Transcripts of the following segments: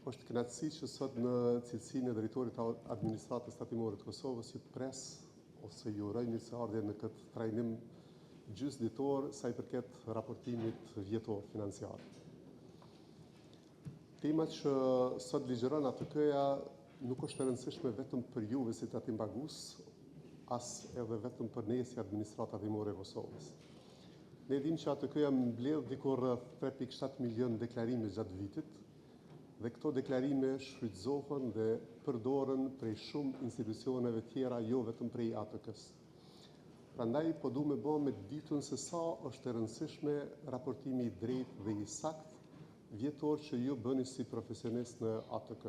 Është kënaqësi që sot në cilësinë e drejtorit të administratës tatimore të Kosovës ju pres ose ju uroj mirëseardhje në këtë trajnim gjysditor sa i përket raportimit vjetor financiar. Tema që sot ligjëron ATK-ja nuk është e rëndësishme vetëm për juve si tatimbagues, as edhe vetëm për ne si administratë tatimore e Kosovës. Ne dimë që ATK-ja mbledh diku rreth 3.7 milion deklarime gjatë vitit, dhe këto deklarime shfrytëzohen dhe përdoren prej shumë institucioneve tjera, jo vetëm prej ATK-s. Prandaj po du me bë me ditën se sa është e rëndësishme raportimi i drejtë dhe i saktë vjetor që ju bëni si profesionist në ATK.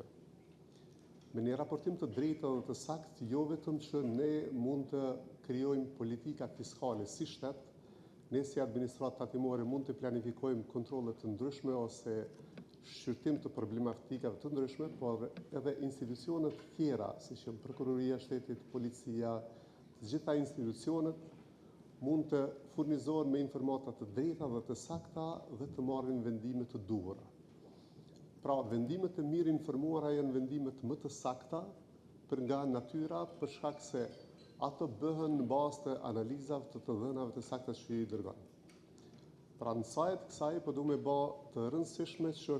Me një raportim të drejtë dhe të saktë, jo vetëm që ne mund të krijojmë politika fiskale si shtet, ne si administratë tatimore mund të planifikojmë kontrole të ndryshme ose shqyrtim të problematikave të ndryshme, por edhe institucionet tjera, si që Prokuroria e Shtetit, Policia, të gjitha institucionet mund të furnizohen me informata të drejta dhe të sakta dhe të marrin vendime të duhura. Pra, vendimet e mirë informuara janë vendimet më të sakta për nga natyra, për shkak se ato bëhen në bazë të analizave të dhënave të sakta që i dërgon. Pra në sajt kësaj po du me bë të rëndësishme që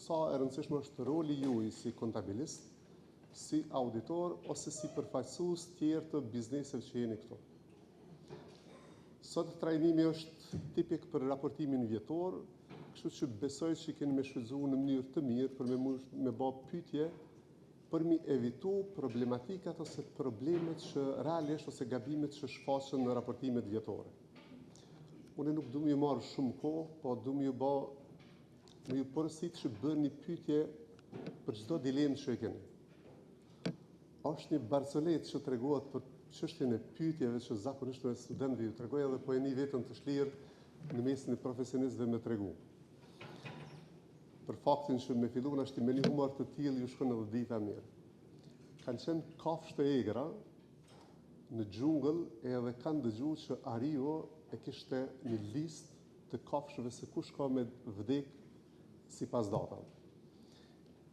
sa e rëndësishme është roli juaj si kontabilist, si auditor ose si përfaqësues tjerë të bizneseve që jeni këtu. Sot trajnimi është tipik për raportimin vjetor, kështu që besoj që keni me shfrytzuar në mënyrë të mirë për me bë pyetje për mi evitu problematikat ose problemet që realisht ose gabimet që shfaqen në raportimet vjetore. Unë nuk du më ju marrë shumë kohë, po du më ju porosit që bërë një pyetje për çdo dilemë që e keni. Është një barcolet që tregohet për çështjen e pyetjeve që zakonisht në studentëve ju tregoj edhe po jeni vetëm të shlirë në mesin e profesionistëve me tregu. Për faktin që me filluar ashtu me një humor të tillë ju shkon edhe dita mirë. Kanë qenë kafshë të egra në xhungëll edhe kanë dëgjuar që Ario e kishte një listë të kafshëve se kush ka me vdek sipas datave.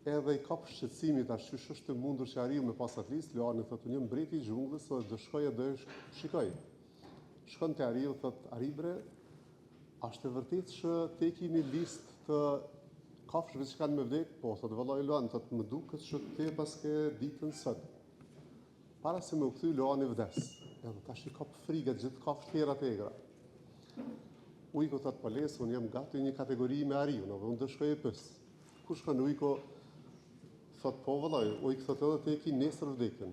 Edhe i kap shqetësimit ashtu është mundur që Ariu me pas atë listë, Luani thotë një mbreti i xhungullës dhe do shkoj do shikoj. Shkon te Ariu thotë Aribre, është e vërtetë që te ke një listë të kafshëve që kanë me vdek? Po, thotë vallai Luani, thotë më duket që te paske ditën sot. Para se me u kthy Luani vdes. Edhe tash i kap frikë gjithë kafshë tjera të egra. Ujko thotë pales, unë jam gati një kategori me Ariun, dhe unë do shkoj e pës. Ku shkon Ujko? Thotë po vëllai, Ujko thotë edhe te ki nesër vdekën.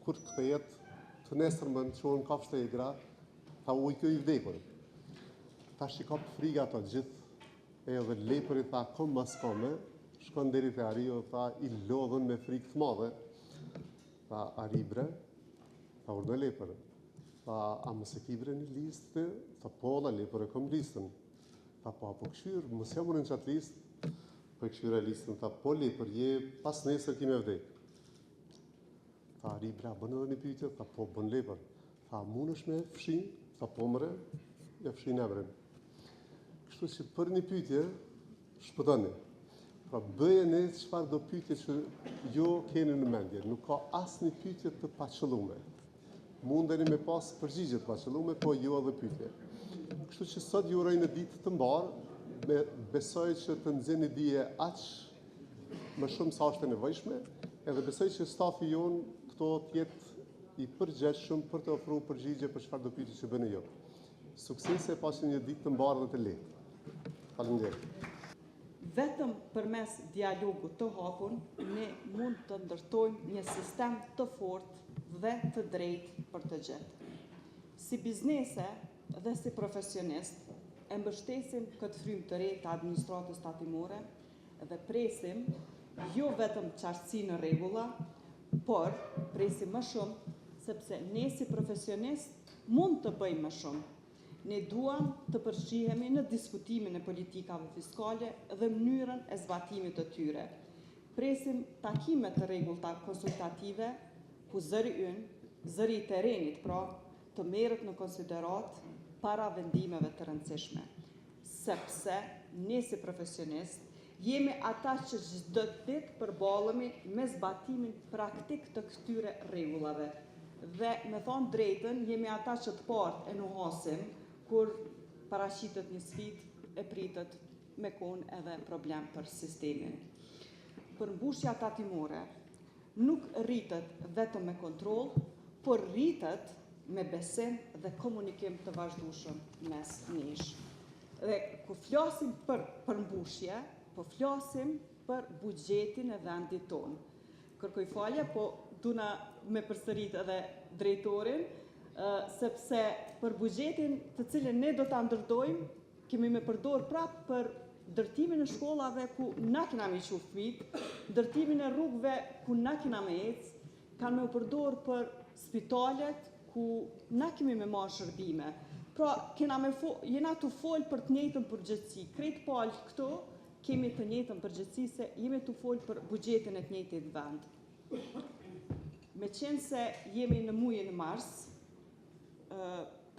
Kur kthehet të nesërmen çon kafshë të egra, tha Ujko i vdekur. Tash i kap frikë ato gjithë, edhe lepëri tha kom mas kome, shkon deri te Ariu, tha i lodhën me frikë të madhe. Tha Aribre, tha urdhë lepër. Tha, a mëse ki bre një listë? Tha, po, la lepër e kom listën. Tha, po, apo këshyrë, mëse jam unë në qatë listë? Po e këshyra listën, tha, po, lepër, je pas nesër kime vdek. Tha, Aribre, a bën edhe një pyetje? Tha, po, bën lepër. Tha, mund është me fshin? Tha, po, mëre, e fshin emrin. Kështu që për një pyetje, shpëtoni. Pra, bëjeni çfarë do pyetje që jo keni në mendje. Nuk ka asnjë pyetje të paqëllume. Mundeni me pas përgjigje të paqëllume, po jo edhe pyetje. Kështu që sot ju uroj një ditë të mbarë, besoj që të nxjeni dije aq më shumë sa është e nevojshme, edhe besoj që stafi jonë këto të jetë i përgjegjshëm për të ofruar përgjigje për çfarë do pyetje që bëni ju. Suksese, pasi një ditë të mbarë dhe të lehtë. Faleminderit. Vetëm përmes dialogut të hapur, ne mund të ndërtojmë një sistem të fortë dhe të drejtë për të gjithë. Si biznese dhe si profesionist, e mbështesim këtë frymë të re të administratës tatimore dhe presim jo vetëm qartësi në rregulla, por presim më shumë, sepse ne si profesionist mund të bëjmë më shumë. Ne duam të përfshihemi në diskutimin e politikave fiskale dhe mënyrën e zbatimit të tyre. Presim takime të rregullta konsultative ku zëri ynë, zëri i terrenit pra, të merret në konsiderat para vendimeve të rëndësishme. Sepse ne si profesionist Jemi ata që çdo ditë përballemi me zbatimin praktik të këtyre rregullave. Dhe me thonë drejtën, jemi ata që të partë e nuhasim kur paraqitet një sfidë e pritet me konë edhe problem për sistemin. Përmbushja tatimore nuk rritet vetëm me kontroll, por rritet me besim dhe komunikim të vazhdueshëm mes nesh. Dhe kur flasim për përmbushje, po flasim për buxhetin e vendit tonë. Kërkoj falje, po duna me përsërit edhe drejtorin, sepse për buxhetin të cilin ne do ta ndërtojmë, kemi me përdor prapë për ndërtimin e shkollave ku na kena me qu fëmijët, ndërtimin e rrugëve ku na kena me ecë, kanë me u përdor për spitalet ku na kemi me marrë shërbime. Pra, jena të folë për të njëjtën përgjithësi. Krejt palë këto kemi të njëjtën përgjithësi se jemi të folë për buxhetin e të njëjtit vend. Me qenë se jemi në muajin e mars,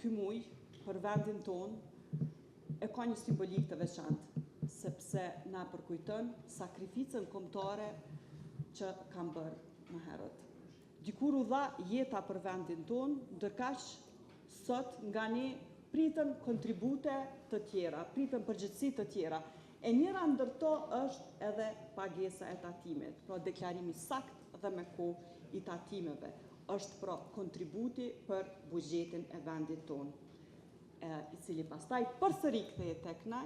ky muaj për vendin tonë e ka një simbolik të veçantë, sepse na përkujton sakrificën kombëtare që kam bërë më herët. Dikur u dha jeta për vendin tonë, ndërkaq sot nga ne pritën kontribute të tjera, pritën përgjegjësi të tjera. E njëra ndër to është edhe pagesa e tatimit, pra deklarimi sakt dhe me kohë i tatimeve. Është pra kontributi për buxhetin e vendit tonë, i cili pastaj përsëri kthehet tek na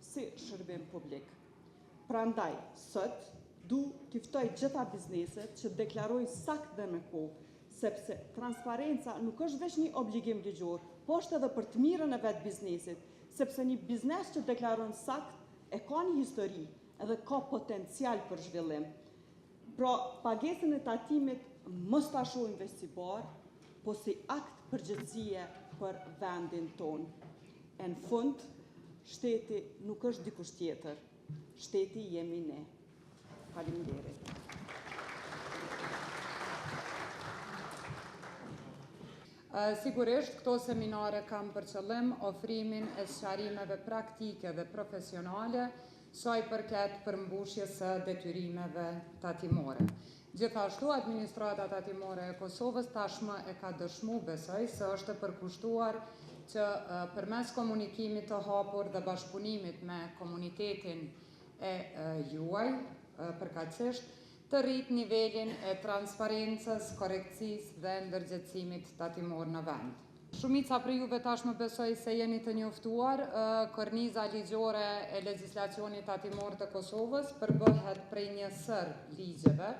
si shërbim publik. Prandaj, sot du t'i ftoj gjitha bizneset që deklarojnë sakt dhe me kohë, sepse transparenca nuk është veç një obligim ligjor, po është edhe për të mirën e vetë biznesit, sepse një biznes që deklaron sakt e ka një histori edhe ka potencial për zhvillim. Pra, pagesën e tatimit mos ta shohim veç si barë, po si akt përgjegjësie për vendin tonë. E në fund, shteti nuk është dikush tjetër, shteti jemi ne. Faleminderit. Sigurisht, këto seminare kam për qëllim ofrimin e sqarimeve praktike dhe profesionale sa i përket përmbushjes së detyrimeve tatimore. Gjithashtu, administrata tatimore e Kosovës tashmë e ka dëshmu, besoj, se është e përkushtuar që përmes komunikimit të hapur dhe bashkëpunimit me komunitetin e juaj, përkatësisht, të rrit nivelin e transparencës, korekcisë dhe ndërgjegjësimit tatimor në vend. Shumica për juve tashmë besoj se jeni të njoftuar, korniza ligjore e legjislacionit tatimor të Kosovës përbëhet prej një sër ligjeve,